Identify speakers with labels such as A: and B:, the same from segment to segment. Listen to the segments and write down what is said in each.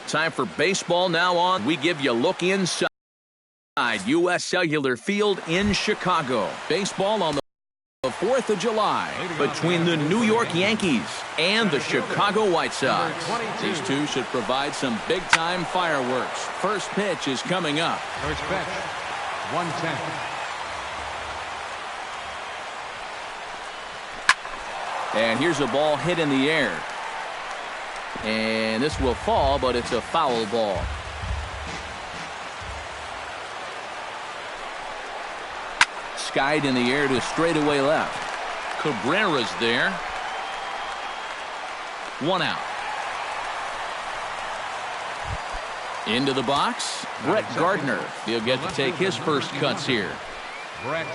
A: Time for baseball now on. We give you a look inside U.S. Cellular Field in Chicago. Baseball on the 4th of July between the New York Yankees and the Chicago White Sox. These two should provide some big-time fireworks. First pitch is coming up.
B: First pitch, 110.
A: And here's a ball hit in the air. And this will fall, but it's a foul ball. Skied in the air to straightaway left. Cabrera's there. 1 out. Into the box, Brett Gardner. He'll get to take his first cuts here.
B: Brett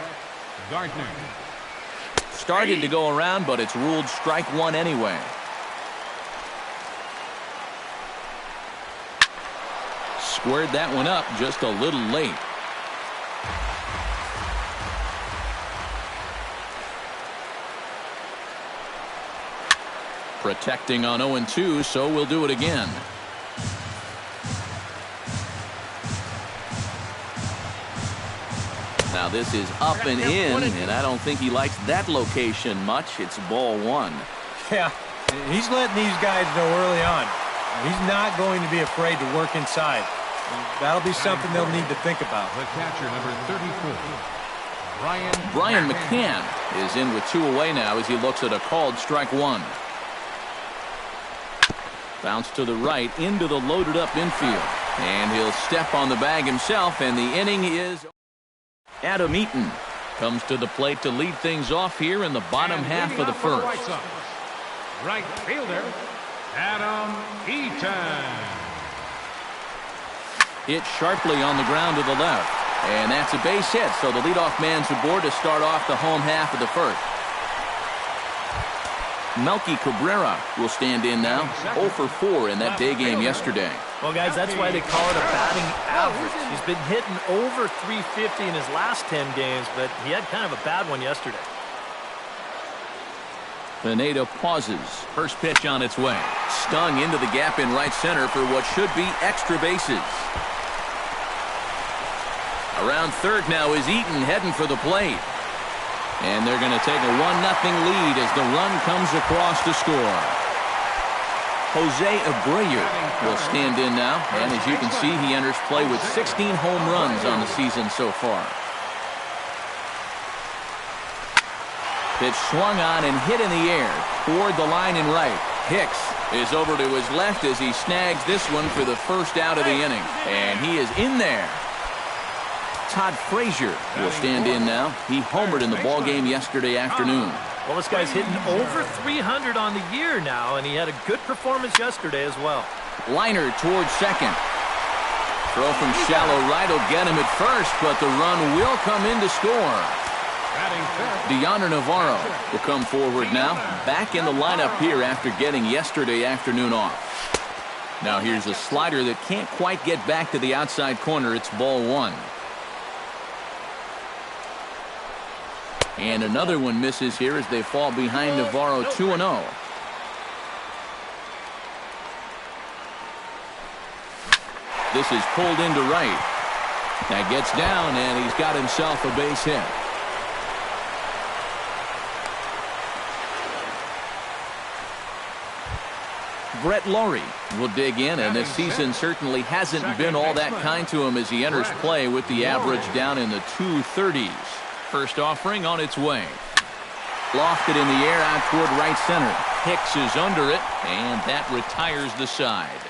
B: Gardner.
A: Started to go around, but it's ruled strike one anyway. Squared that one up just a little late. Protecting on 0-2, so we'll do it again. Now this is up and in, and I don't think he likes that location much. It's ball one.
C: Yeah, he's letting these guys know early on. He's not going to be afraid to work inside. That'll be something they'll need to think about.
B: The catcher, number 34,
A: Brian McCann is in with 2 away now as he looks at a called strike one. Bounce to the right into the loaded up infield. And he'll step on the bag himself, and the inning is Adam Eaton comes to the plate to lead things off here in the bottom half of the first.
B: Right fielder, Adam Eaton.
A: Hit sharply on the ground to the left. And that's a base hit, so the leadoff man's aboard to start off the home half of the first. Melky Cabrera will stand in now. 0 for 4 in that day game yesterday.
D: Well, guys, that's why they call it a batting average. He's been hitting over 350 in his last 10 games, but he had kind of a bad one yesterday.
A: Pineda pauses. First pitch on its way. Stung into the gap in right center for what should be extra bases. Around third now is Eaton heading for the plate. And they're going to take a 1-0 lead as the run comes across to score. Jose Abreu will stand in now. And as you can see, he enters play with 16 home runs on the season so far. Pitch swung on and hit in the air toward the line in right. Hicks is over to his left as he snags this one for the first out of the inning. And he is in there. Todd Frazier will stand in now. He homered in the ballgame yesterday afternoon.
D: Well, this guy's hitting over 300 on the year now, and he had a good performance yesterday as well.
A: Liner towards second. Throw from shallow right will get him at first, but the run will come in to score. Deoner Navarro will come forward now. Back in the lineup here after getting yesterday afternoon off. Now here's a slider that can't quite get back to the outside corner. It's ball one. And another one misses here as they fall behind Navarro 2-0. This is pulled into right. That gets down, and he's got himself a base hit. Brett Laurie will dig in, and this season certainly hasn't been all that kind to him as he enters play with the average down in the 230s. First offering on its way. Lofted in the air out toward right center. Hicks is under it, and that retires the side.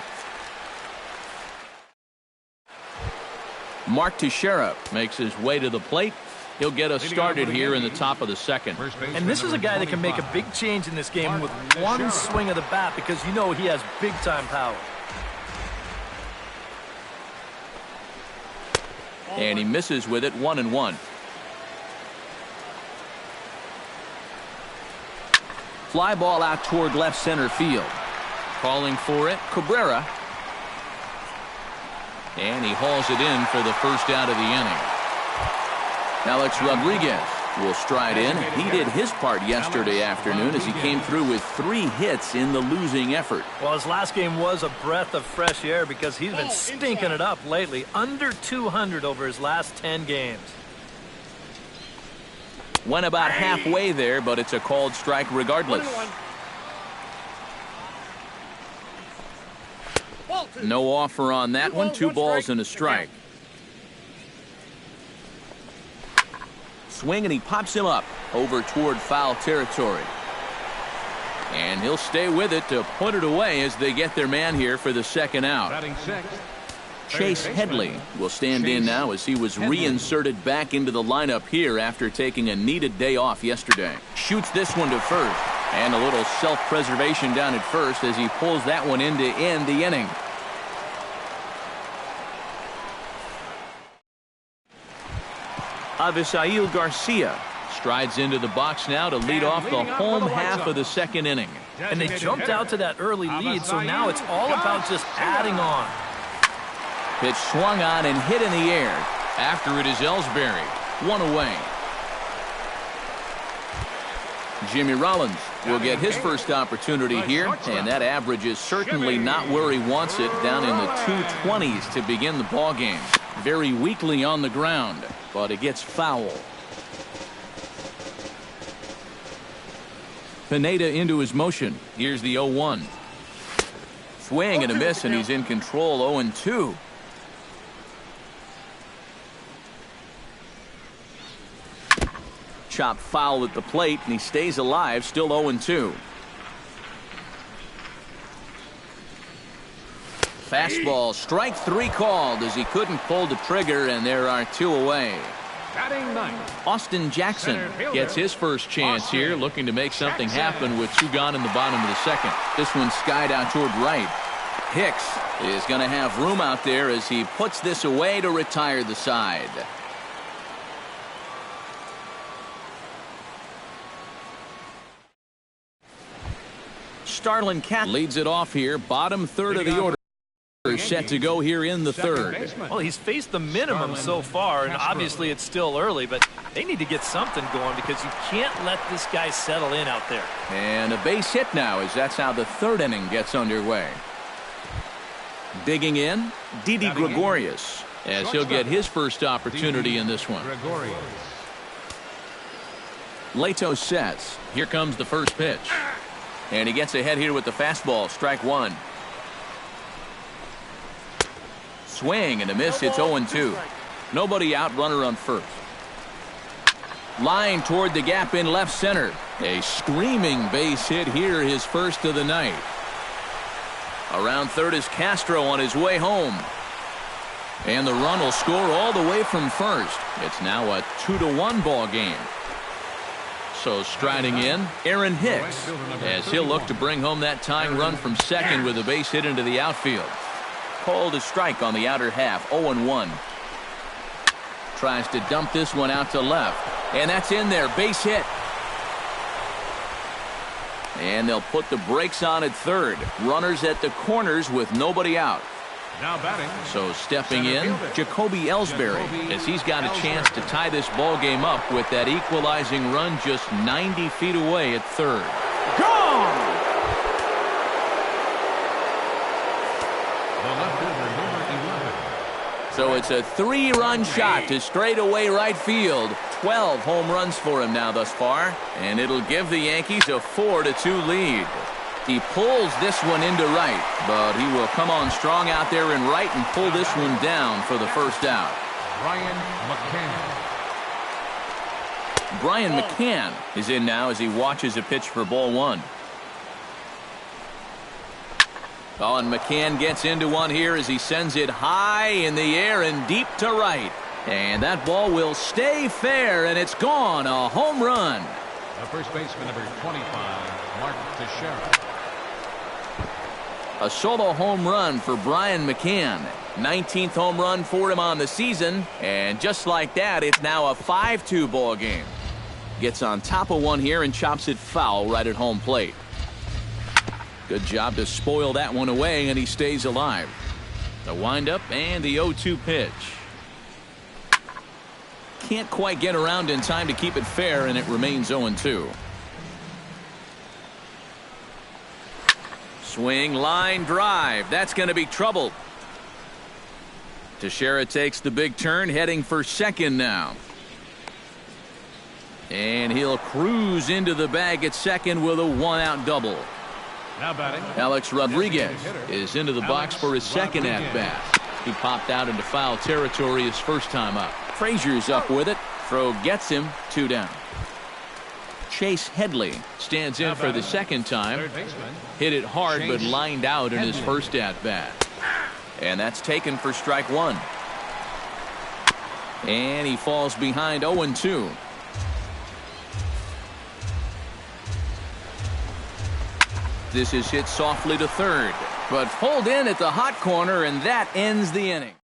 A: Mark Teixeira makes his way to the plate. He'll get us started here in the top of the second.
D: And this is a guy that can make a big change in this game with one swing of the bat because you know he has big-time power.
A: And he misses with it, 1-1. Fly ball out toward left center field. Calling for it, Cabrera. And he hauls it in for the first out of the inning. Alex Rodriguez will stride in. He did his part yesterday afternoon as he came through with 3 hits in the losing effort.
D: Well, his last game was a breath of fresh air because he's been stinking it up lately. Under 200 over his last 10 games.
A: Went about halfway there, but it's a called strike regardless. No offer on that one. 2 balls and a strike. Swing, and he pops him up over toward foul territory. And he'll stay with it to put it away as they get their man here for the second out.
B: Batting sixth,
A: Chase Headley will stand in now as he was reinserted back into the lineup here after taking a needed day off yesterday. Shoots this one to first, and a little self-preservation down at first as he pulls that one in to end the inning. Avisail Garcia strides into the box now to lead off the home half of the second inning.
D: And they jumped out to that early lead, so now it's all about just adding on.
A: Pitch swung on and hit in the air. After it is Ellsbury. 1 away. Jimmy Rollins will get his first opportunity here, and that average is certainly not where he wants it, down in the 220s to begin the ball game. Very weakly on the ground, but it gets foul. Pineda into his motion. Here's the 0-1. Swing and a miss, and he's in control. 0-2. Chop foul at the plate, and he stays alive, still 0-2. Fastball, strike 3 called as he couldn't pull the trigger, and there are 2 away.
B: batting ninth.
A: Austin Jackson gets his first chance here, looking to make something happen with 2 gone in the bottom of the second. This one's skied out toward right. Hicks is going to have room out there as he puts this away to retire the side. Starlin Cat leads it off here, bottom third of the order. Set to go here in the third.
D: Well, he's faced the minimum so far, and obviously it's still early, but they need to get something going because you can't let this guy settle in out there.
A: And a base hit now as that's how the third inning gets underway. Digging in, Didi Gregorius, as he'll get his first opportunity in this one. Leto sets. Here comes the first pitch. And he gets ahead here with the fastball, strike 1. Swing and a miss. It's 0-2. Nobody out, runner on first. Line toward the gap in left center. A screaming base hit here, his first of the night. Around third is Castro on his way home. And the run will score all the way from first. It's now a 2-1 ball game. So striding in, Aaron Hicks, as he'll look to bring home that tying run from second with a base hit into the outfield. Called a strike on the outer half, 0-1. Tries to dump this one out to left. And that's in there, base hit. And they'll put the brakes on at third. Runners at the corners with nobody out.
B: Now batting.
A: So stepping in, Jacoby Ellsbury, as he's got a chance to tie this ball game up with that equalizing run just 90 feet away at third.
B: Gone! The left fielder, number 11.
A: So it's a 3-run shot to straightaway right field. 12 home runs for him now thus far, and it'll give the Yankees a 4-2 lead. He pulls this one into right, but he will come on strong out there in right and pull this one down for the first out. Brian McCann is in now as he watches a pitch for ball 1. Oh, and McCann gets into one here as he sends it high in the air and deep to right. And that ball will stay fair, and it's gone. A home run.
B: The first baseman, number 25, Mark Teixeira.
A: A solo home run for Brian McCann. 19th home run for him on the season. And just like that, it's now a 5-2 ball game. Gets on top of one here and chops it foul right at home plate. Good job to spoil that one away, and he stays alive. The windup and the 0-2 pitch. can't quite get around in time to keep it fair, and it remains 0-2. Swing, line, drive. That's going to be trouble. Teixeira takes the big turn, heading for second now. And he'll cruise into the bag at second with a one-out double.
B: Now batting,
A: Alex Rodriguez is into the box for his second at-bat. He popped out into foul territory his first time up. Frazier's up with it. Throw gets him, 2 down. Chase Headley stands in for the second time. Hit it hard but lined out in his first at-bat. And that's taken for strike 1. And he falls behind 0-2. This is hit softly to third, but pulled in at the hot corner, and that ends the inning.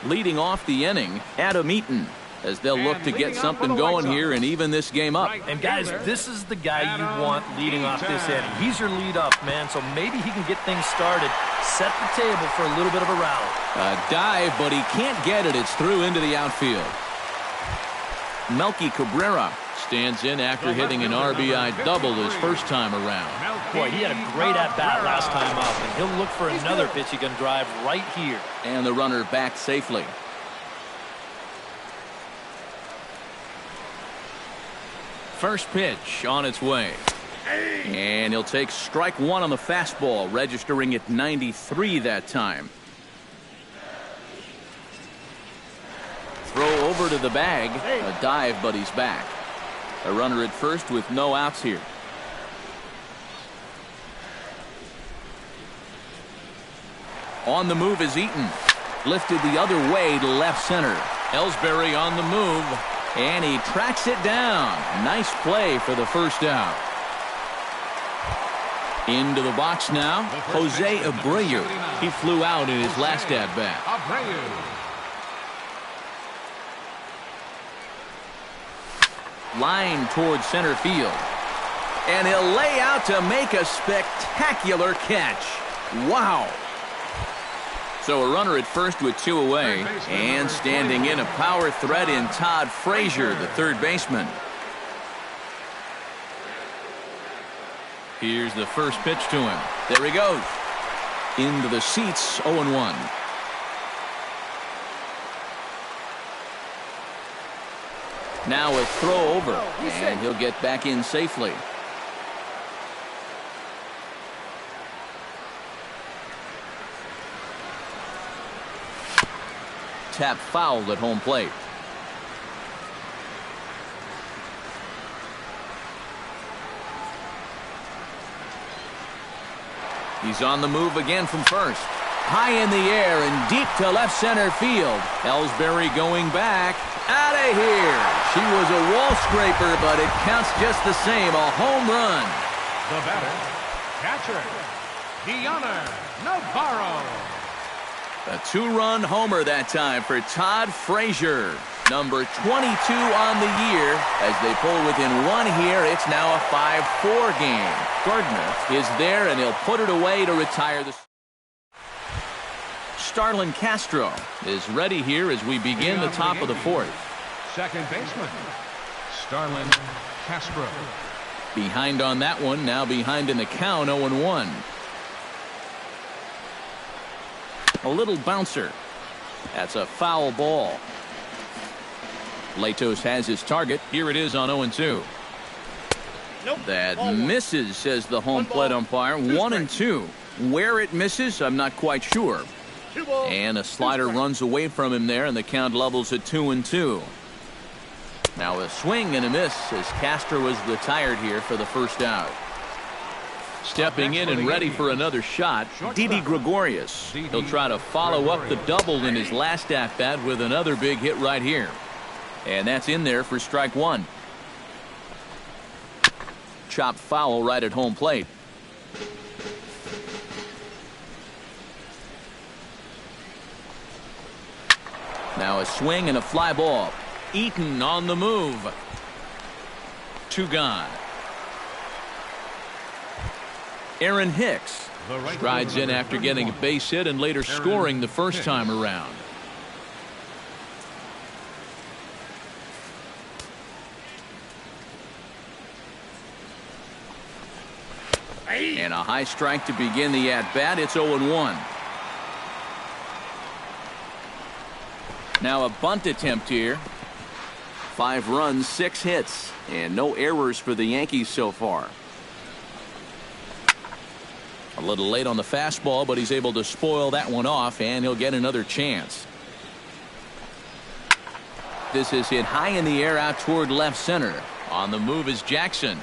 A: Leading off the inning, Adam Eaton, as they'll look to get something going here and even this game up.
D: And guys, this is the guy you want leading off this inning. He's your leadoff man, so maybe he can get things started, set the table for a little bit of a rally.
A: A dive, but he can't get it. It's through into the outfield. Melky Cabrera stands in after hitting an RBI double his first time around.
D: Boy, he had a great at-bat last time up, and he'll look for another pitch he can drive right here.
A: And the runner back safely. First pitch on its way. And he'll take strike 1 on the fastball, registering at 93 that time. Throw over to the bag. A dive, but he's back. A runner at first with no outs here. On the move is Eaton. Lifted the other way to left center. Ellsbury on the move. And he tracks it down. Nice play for the first out. Into the box now, Jose Abreu. He flew out in his last at-bat. Line towards center field. And he'll lay out to make a spectacular catch. Wow. So a runner at first with 2 away. And standing in a power threat in Todd Frazier, the third baseman. Here's the first pitch to him. There he goes. Into the seats, 0-1. Now a throw over, and he'll get back in safely. Tap fouled at home plate. He's on the move again from first. High in the air and deep to left center field. Ellsbury going back. Out of here. She was a wall scraper, but it counts just the same. A home run.
B: The batter, catcher, Diana Navarro.
A: A 2-run homer that time for Todd Frazier. Number 22 on the year. As they pull within 1 here, it's now a 5-4 game. Gardner is there, and he'll put it away to retire the... Starlin Castro is ready here as we begin the top of the 4th.
B: Second baseman, Starlin Castro.
A: Behind on that one, now behind in the count, 0-1. A little bouncer. That's a foul ball. Latos has his target. Here it is on 0-2.
E: Nope.
A: That misses, says the home plate umpire. 1-2. Where it misses, I'm not quite sure. And a slider runs away from him there, and the count levels at 2-2. Now a swing and a miss as Castro was retired here for the first out. Stepping in and ready for another shot, Didi Gregorius. He'll try to follow up the double in his last at-bat with another big hit right here. And that's in there for strike 1. Chopped foul right at home plate. Now a swing and a fly ball. Eaton on the move. 2 gone. Aaron Hicks strides in after getting a base hit and later scoring the first time around. And a high strike to begin the at-bat. It's 0-1. Now a bunt attempt here. 5 runs, 6 hits, and no errors for the Yankees so far. A little late on the fastball, but he's able to spoil that one off, and he'll get another chance. This is hit high in the air out toward left center. On the move is Jackson.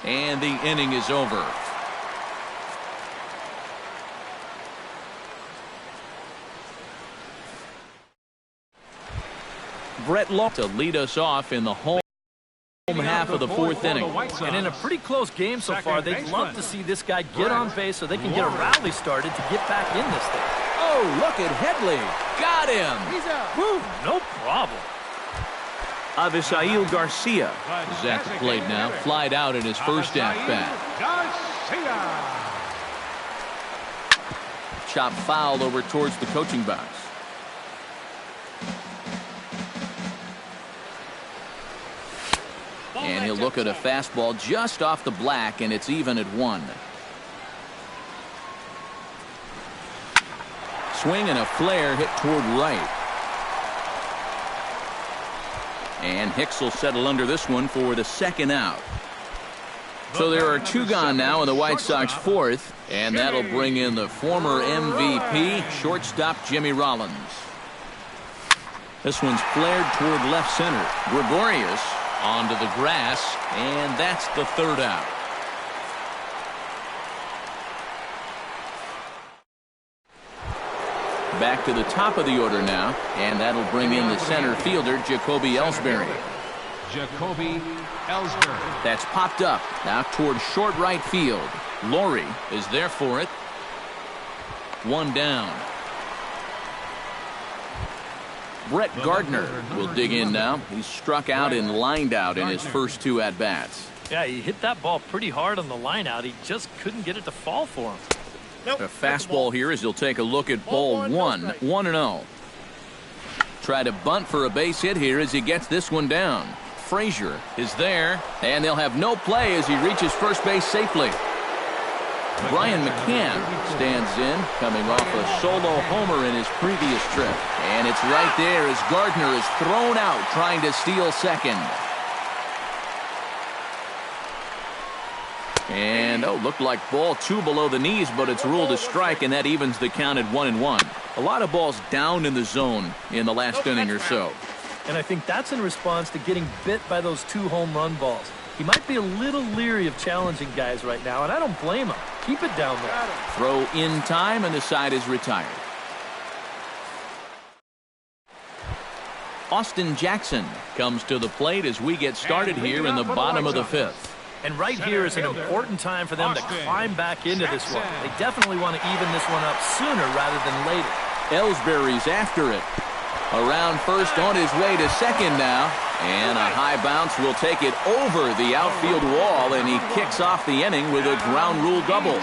A: And the inning is over. Brett Lowe to lead us off in the home half of the 4th inning.
D: And in a pretty close game so far, they'd love to see this guy get on base so they can get a rally started to get back in this thing.
A: Oh, look at Headley. Got him.
D: Woo, no problem.
A: Avisail Garcia is at the plate now. Flied out in his first at-bat. Chop foul over towards the coaching box. And he'll look at a fastball just off the black, and it's even at 1. Swing and a flare hit toward right. And Hicks will settle under this one for the 2nd out. So there are 2 gone now in the White Sox 4th, and that'll bring in the former MVP, shortstop Jimmy Rollins. This one's flared toward left center. Gregorius onto the grass, and that's the 3rd out. Back to the top of the order now, and that'll bring in the center fielder, Jacoby Ellsbury. That's popped up now toward short right field. Laurie is there for it. 1 down. Brett Gardner will dig in now. He's struck out and lined out in his first 2 at-bats.
D: Yeah, he hit that ball pretty hard on the line out. He just couldn't get it to fall for him.
A: A fastball here as he'll take a look at ball 1. 1-0. Try to bunt for a base hit here as he gets this one down. Frazier is there, and they'll have no play as he reaches first base safely. Brian McCann stands in, coming off a solo homer in his previous trip. And it's right there as Gardner is thrown out trying to steal second. And, looked like ball 2 below the knees, but it's ruled a strike, and that evens the count at 1-1. A lot of balls down in the zone in the last inning or so.
D: And I think that's in response to getting bit by those 2 home run balls. He might be a little leery of challenging guys right now, and I don't blame him. Keep it down there.
A: Throw in time, and the side is retired. Austin Jackson comes to the plate as we get started here in the bottom of the 5th.
D: And right here is an important time for them to climb back into this one. They definitely want to even this one up sooner rather than later.
A: Ellsbury's after it. Around first, on his way to second now. And a high bounce will take it over the outfield wall, and he kicks off the inning with a ground rule double.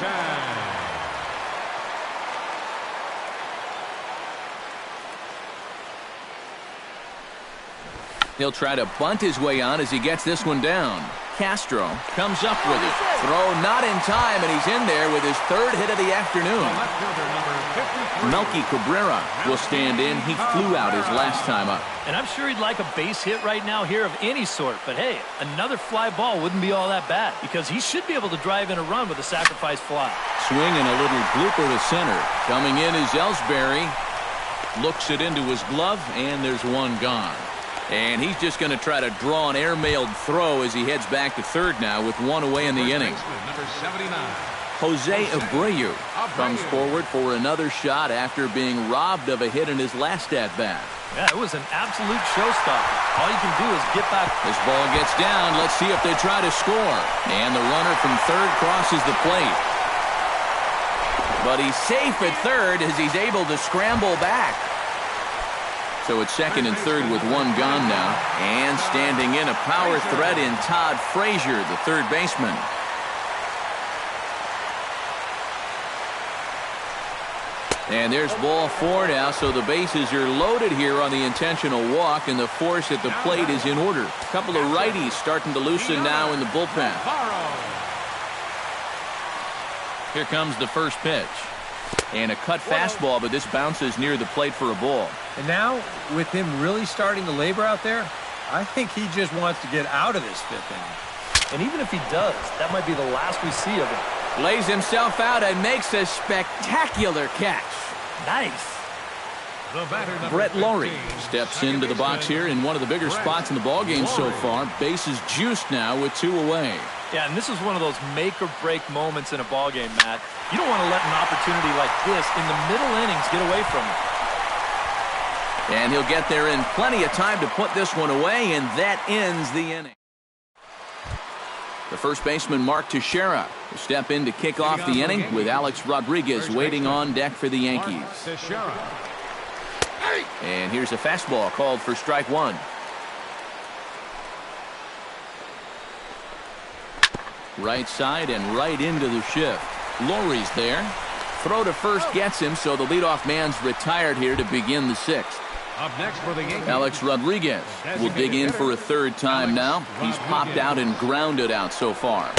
A: He'll try to bunt his way on as he gets this one down. Castro comes up with it. Throw not in time, and he's in there with his 3rd hit of the afternoon. Melky Cabrera will stand in. He flew out his last time up.
D: And I'm sure he'd like a base hit right now here of any sort. But, hey, another fly ball wouldn't be all that bad because he should be able to drive in a run with a sacrifice fly.
A: Swing and a little blooper to center. Coming in is Ellsbury. Looks it into his glove, and there's 1 gone. And he's just going to try to draw an air-mailed throw as he heads back to 3rd now with 1 away in the inning. Jose Abreu comes forward for another shot after being robbed of a hit in his last at-bat.
D: Yeah, it was an absolute showstopper. All you can do is get back.
A: This ball gets down. Let's see if they try to score. And the runner from 3rd crosses the plate. But he's safe at 3rd as he's able to scramble back. So it's 2nd and 3rd with 1 gone now. And standing in a power threat in Todd Frazier, the 3rd baseman. And there's ball 4 now, so the bases are loaded here on the intentional walk, and the force at the plate is in order. A couple of righties starting to loosen now in the bullpen. Here comes the first pitch. And a cut fastball, but this bounces near the plate for a ball.
C: And now, with him really starting to labor out there, I think he just wants to get out of this fifth inning.
D: And even if he does, that might be the last we see of him.
A: Lays himself out and makes a spectacular catch.
D: Nice.
A: Brett Laurie steps into the box here in one of the bigger spots in the ballgame so far. Bases juiced now with 2 away.
D: Yeah, and this is one of those make-or-break moments in a ballgame, Matt. You don't want to let an opportunity like this in the middle innings get away from you.
A: And he'll get there in plenty of time to put this one away, and that ends the inning. The first baseman, Mark Teixeira, will step in to kick off the inning with Alex Rodriguez waiting on deck for the Yankees. And here's a fastball called for strike 1. Right side and right into the shift. Laurie's there. Throw to first gets him, so the leadoff man's retired here to begin the 6th.
B: Up next for the Yankees,
A: Alex Rodriguez will dig in for a 3rd time now. He's popped out and grounded out so far.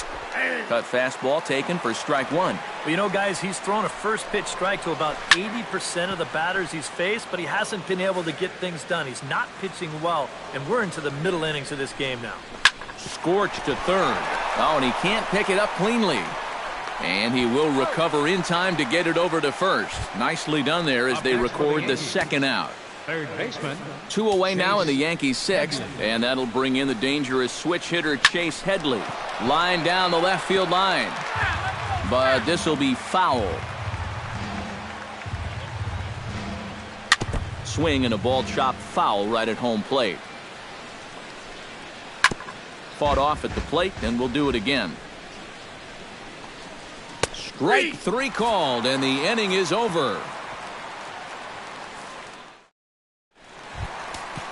A: Cut fastball taken for strike 1.
D: Well, you know, guys, he's thrown a first pitch strike to about 80% of the batters he's faced, but he hasn't been able to get things done. He's not pitching well, and we're into the middle innings of this game now.
A: Scorched to 3rd. Oh, and he can't pick it up cleanly. And he will recover in time to get it over to 1st. Nicely done there as they record the 2nd out.
B: third baseman.
A: 2 away now in the Yankees 6th, and that'll bring in the dangerous switch hitter Chase Headley. Line down the left field line, but this will be foul. Swing and a ball chopped foul right at home plate. Fought off at the plate, and we'll do it again. Strike 3 called, and the inning is over.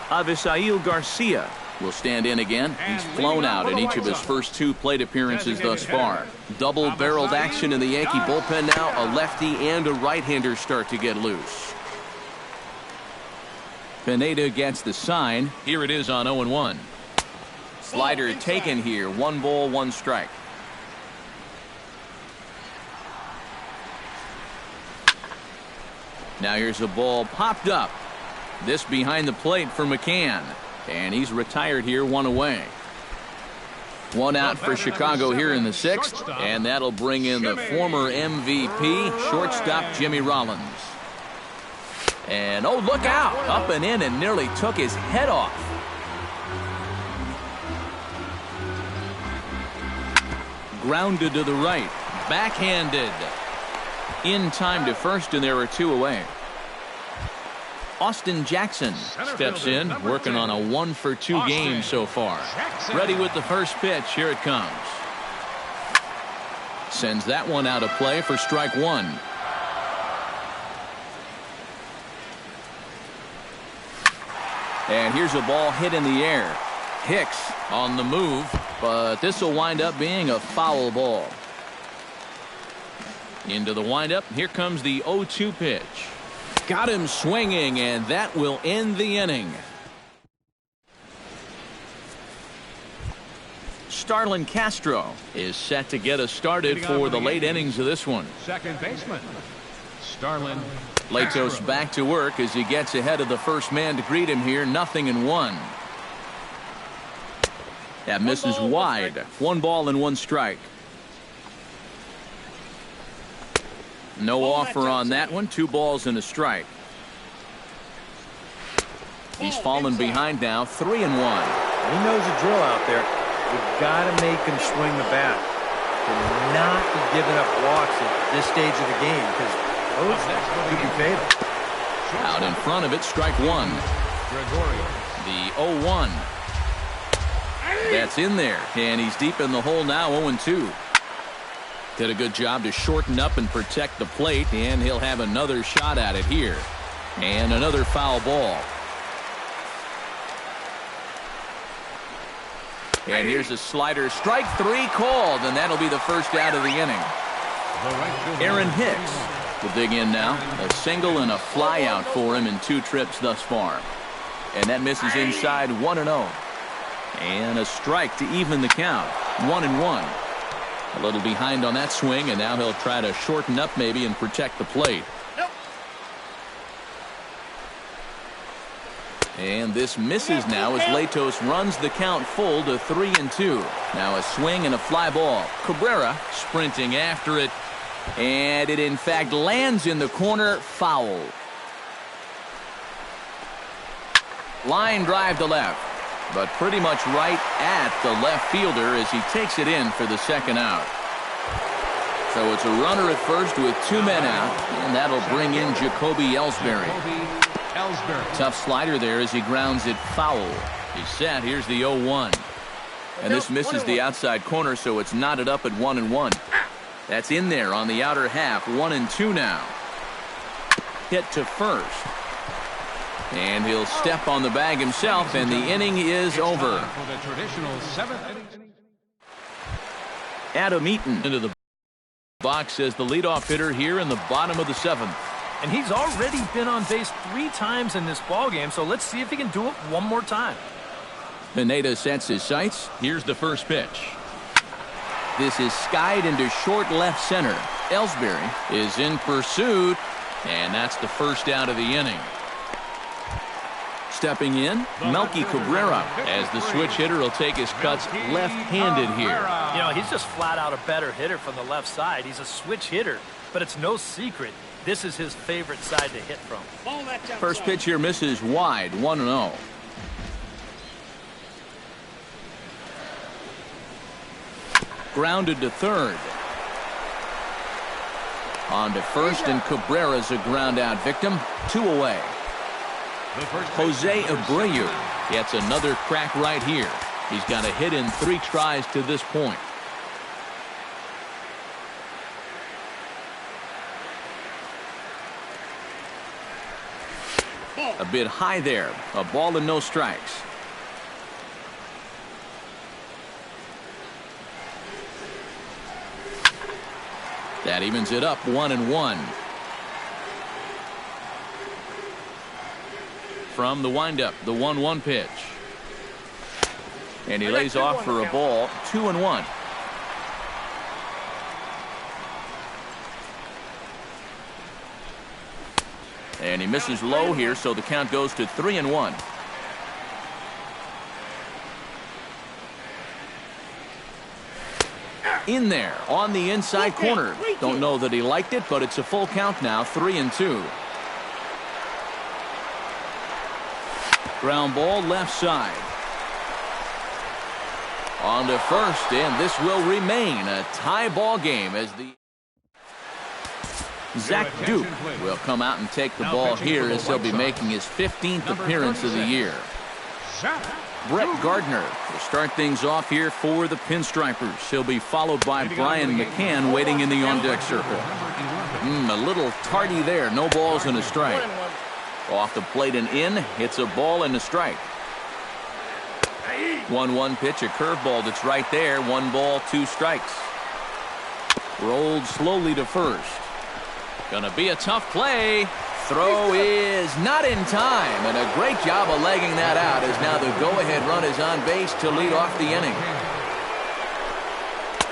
A: Avisail Garcia will stand in again. He's flown out in each of his first 2 plate appearances thus far. Double-barreled action in the Yankee bullpen now. A lefty and a right-hander start to get loose. Pineda gets the sign. Here it is on 0-1. Slider taken here. 1 ball, 1 strike. Now here's a ball popped up. This behind the plate for McCann. And he's retired here, 1 away. 1 out for Chicago here in the 6th. And that'll bring in the former MVP, shortstop Jimmy Rollins. And, oh, look out. Up and in and nearly took his head off. Grounded to the right. Backhanded. In time to 1st, and there are 2 away. Austin Jackson steps in, working on a 1-for-2 game so far. Ready with the first pitch. Here it comes. Sends that one out of play for strike 1. And here's a ball hit in the air. Hicks on the move, but this will wind up being a foul ball. Into the windup. Here comes the 0-2 pitch. Got him swinging, and that will end the inning. Starlin Castro is set to get us started for the late innings of this one.
B: Second baseman, Starlin
A: Latos back to work as he gets ahead of the first man to greet him here. 0-1. That misses wide. 1 ball and 1 strike. No offer on that one. 2 balls and a strike. He's fallen behind now. 3-1.
C: He knows the drill out there. You've got to make him swing the bat. To not be giving up walks at this stage of the game, because those could be fatal.
A: Out in front of it, strike 1. The 0-1. That's in there, and he's deep in the hole now. 0-2. Did a good job to shorten up and protect the plate, and he'll have another shot at it here. And another foul ball. And here's a slider. Strike 3 called, and that'll be the first out of the inning. Aaron Hicks will dig in now. A single and a fly out for him in 2 trips thus far. And that misses inside. 1-0. And a strike to even the count. 1-1. A little behind on that swing, and now he'll try to shorten up maybe and protect the plate.
E: Nope.
A: And this misses now as Latos runs the count full to 3-2. Now a swing and a fly ball. Cabrera sprinting after it, and it in fact lands in the corner, foul. Line drive to left, but pretty much right at the left fielder as he takes it in for the second out. So it's a runner at first with 2 men out, and that'll bring in Jacoby Ellsbury. Tough slider there as he grounds it foul. He's set. Here's the 0-1. And this misses the outside corner, so it's knotted up at 1-1. That's in there on the outer half. 1-2 now. Hit to first. And he'll step on the bag himself, and the inning is over.
B: For the traditional 7th inning.
A: Adam Eaton into the box as the leadoff hitter here in the bottom of the 7th.
D: And he's already been on base 3 times in this ballgame, so let's see if he can do it one more time.
A: Pineda sets his sights. Here's the first pitch. This is skied into short left center. Ellsbury is in pursuit, and that's the first out of the inning. Stepping in, Melky Cabrera, as the switch hitter will take his cuts left-handed here.
D: You know, he's just flat out a better hitter from the left side. He's a switch hitter, but it's no secret this is his favorite side to hit from.
A: First pitch here misses wide, 1-0. Grounded to third. On to first, and Cabrera's a ground out victim. 2 away. Jose Abreu gets another crack right here. He's got a hit in 3 tries to this point. A bit high there. A ball and no strikes. That evens it up 1-1. From the windup, the 1-1 pitch. And he lays off for a ball, 2-1. And he misses low here, so the count goes to 3-1. In there, on the inside corner. Don't know that he liked it, but it's a full count now, 3-2. Ground ball left side. On to first, and this will remain a tie ball game as the Zach Duke will come out and take the ball here as he'll be making his 15th appearance of the year. Brett Gardner will start things off here for the Pinstripers. He'll be followed by Brian McCann waiting in the on-deck circle. A little tardy there. No balls and a strike. Off the plate and in. Hits a ball and a strike. 1-1 pitch, a curveball that's right there. 1 ball, 2 strikes. Rolled slowly to first. Gonna be a tough play. Throw is not in time, and a great job of legging that out as now the go-ahead run is on base to lead off the inning.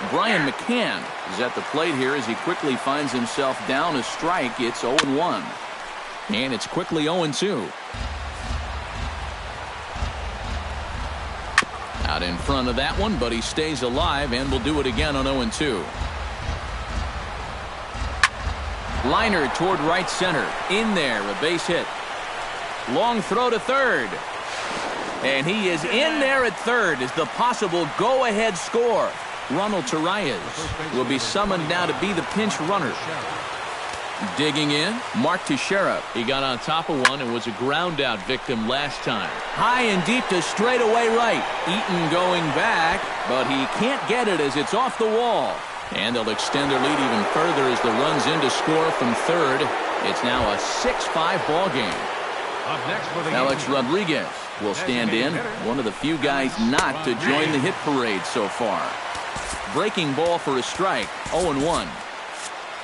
A: Brian McCann is at the plate here as he quickly finds himself down a strike. It's 0-1. And it's quickly 0-2. Out in front of that one, but he stays alive and will do it again on 0-2. Liner toward right center. In there, a base hit. Long throw to third. And he is in there at third as the possible go-ahead score. Ronald Torreyes will be summoned now to be the pinch runner. Digging in, Mark Teixeira. He got on top of one and was a ground-out victim last time. High and deep to straightaway right. Eaton going back, but he can't get it as it's off the wall. And they'll extend their lead even further as the run's in to score from third. It's now a 6-5 ball game. Alex Rodriguez will stand in, one of the few guys not to join the hit parade so far. Breaking ball for a strike, 0-1.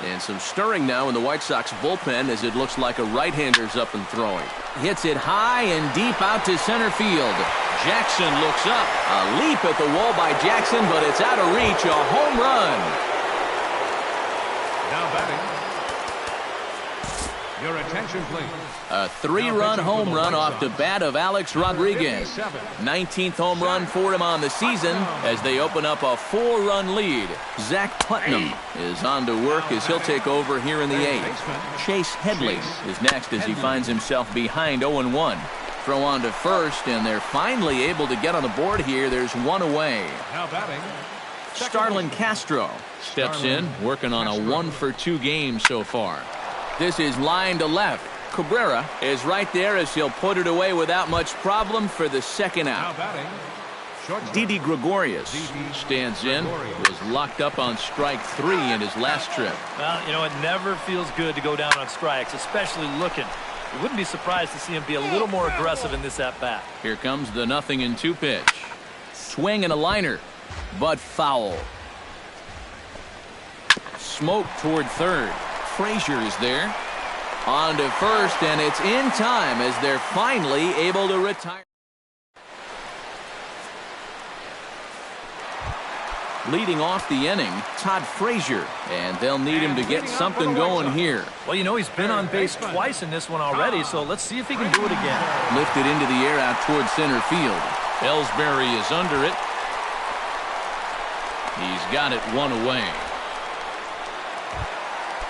A: And some stirring now in the White Sox bullpen as it looks like a right-hander's up and throwing. Hits it high and deep out to center field. Jackson looks up. A leap at the wall by Jackson, but it's out of reach. A home run.
B: Now batting. Your attention, please.
A: A 3-run home run off the bat of Alex Rodriguez. 19th home run for him on the season as they open up a 4-run lead. Zach Putnam is on to work as he'll take over here in the 8th. Chase Headley is next as he finds himself behind 0-1. Throw on to first, and they're finally able to get on the board here. There's one away.
B: Now batting.
A: Starlin Castro steps in, working on a 1-for-2 game so far. This is line to left. Cabrera is right there as he'll put it away without much problem for the second out. Didi Gregorius stands in, was locked up on strike 3 in his last trip.
D: Well, you know, it never feels good to go down on strikes, especially looking. You wouldn't be surprised to see him be a little more aggressive in this at-bat.
A: Here comes the 0-2 pitch. Swing and a liner, but foul. Smoke toward third. Frazier is there. On to first, and it's in time as they're finally able to retire. Leading off the inning, Todd Frazier, and they'll need him to get something going here.
D: Well, you know, he's been on base twice in this one already, so let's see if he can do it again.
A: Lifted into the air out towards center field. Ellsbury is under it. He's got it one away.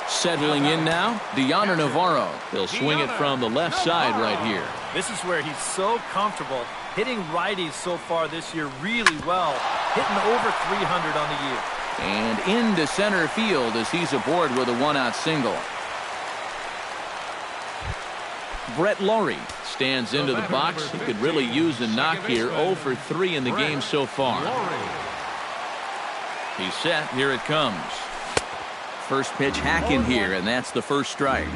A: Settling in now, Diana Navarro. He'll swing it from the left side right here.
D: This is where he's so comfortable, hitting righties so far this year really well, hitting over 300 on the year.
A: And into center field as he's aboard with a 1-out single. Brett Laurie stands into the box. He could really use a knock here. 0 for 3 in the game so far. He's set. Here it comes. First pitch hack in here, and that's the first strike.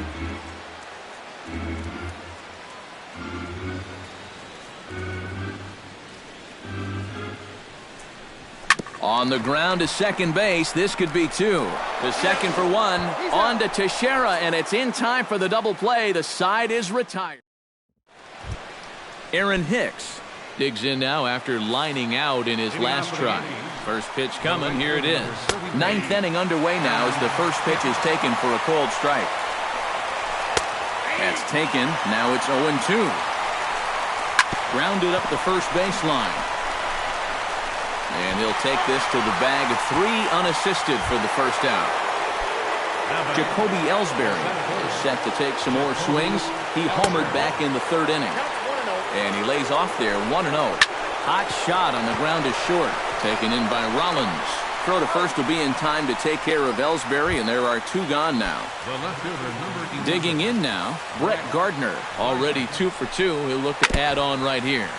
A: On the ground to second base. This could be 2. The second for 1. On to Teixeira, and it's in time for the double play. The side is retired. Aaron Hicks digs in now after lining out in his last try. First pitch coming. Here it is. 9th inning underway now as the first pitch is taken for a cold strike. That's taken. Now it's 0-2. Grounded up the first baseline. And he'll take this to the bag of 3 unassisted for the first out. Jacoby Ellsbury is set to take some more swings. He homered back in the 3rd inning. And he lays off there 1-0. Hot shot on the ground is short. Taken in by Rollins. Throw to first will be in time to take care of Ellsbury, and there are 2 gone now. Digging in now, Brett Gardner. Already 2 for 2. He'll look to add on right here.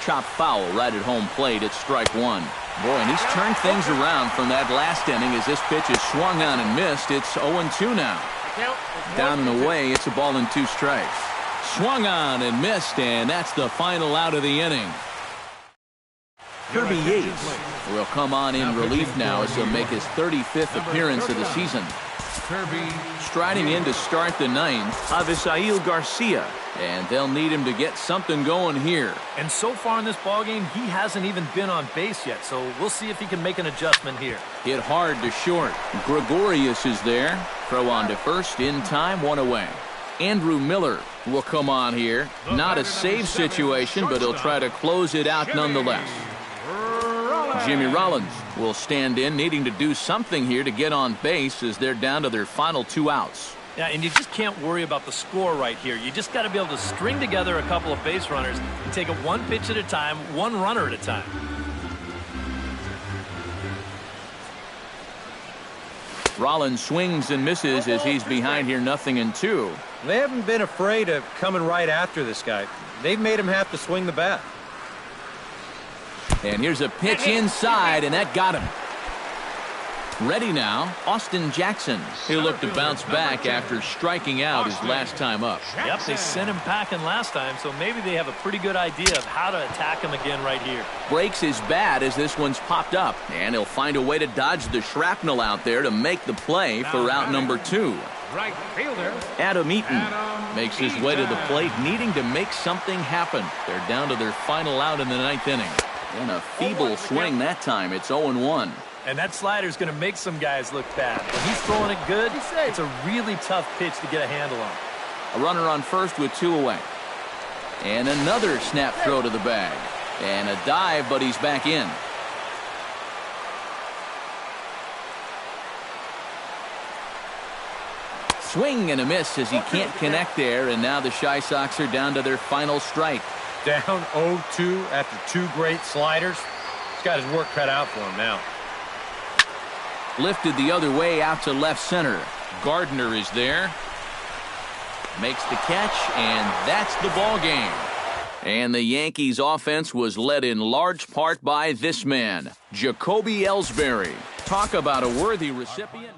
A: Chop foul right at home plate at strike 1. Boy, and he's turned things around from that last inning as this pitch is swung on and missed. It's 0-2 now. Down and away, it's a ball and 2 strikes. Swung on and missed, and that's the final out of the inning. Kirby Yates will come on in relief now as he'll make his 35th appearance of the season. Striding in to start the 9th, Avisail Garcia, and they'll need him to get something going here.
D: And so far in this ballgame, he hasn't even been on base yet, so we'll see if he can make an adjustment here.
A: Hit hard to short. Gregorius is there. Throw on to first, in time, 1 away. Andrew Miller will come on here. Not a save situation, but he'll try to close it out nonetheless. Jimmy Rollins will stand in, needing to do something here to get on base as they're down to their final 2 outs.
D: Yeah, and you just can't worry about the score right here. You just got to be able to string together a couple of base runners and take it 1 pitch at a time, 1 runner at a time.
A: Rollins swings and misses as he's behind here 0-2.
C: They haven't been afraid of coming right after this guy. They've made him have to swing the bat.
A: And here's a pitch inside, and that got him. Ready now, Austin Jackson. He'll look to bounce back after striking out his last time up.
D: Yep, they sent him packing last time, so maybe they have a pretty good idea of how to attack him again right here.
A: Breaks his bat as this one's popped up, and he'll find a way to dodge the shrapnel out there to make the play for out number 2.
B: Right fielder.
A: Adam Eaton makes his way to the plate, needing to make something happen. They're down to their final out in the 9th inning. And a feeble swing that time. It's 0-1.
D: And that slider's going to make some guys look bad. When he's throwing it good, it's a really tough pitch to get a handle on.
A: A runner on first with 2 away. And another snap throw to the bag. And a dive, but he's back in. Swing and a miss as he can't connect there, and now the Chi Sox are down to their final strike.
C: Down 0-2 after 2 great sliders. He's got his work cut out for him now.
A: Lifted the other way out to left center. Gardner is there. Makes the catch, and that's the ball game. And the Yankees offense was led in large part by this man, Jacoby Ellsbury. Talk about a worthy recipient.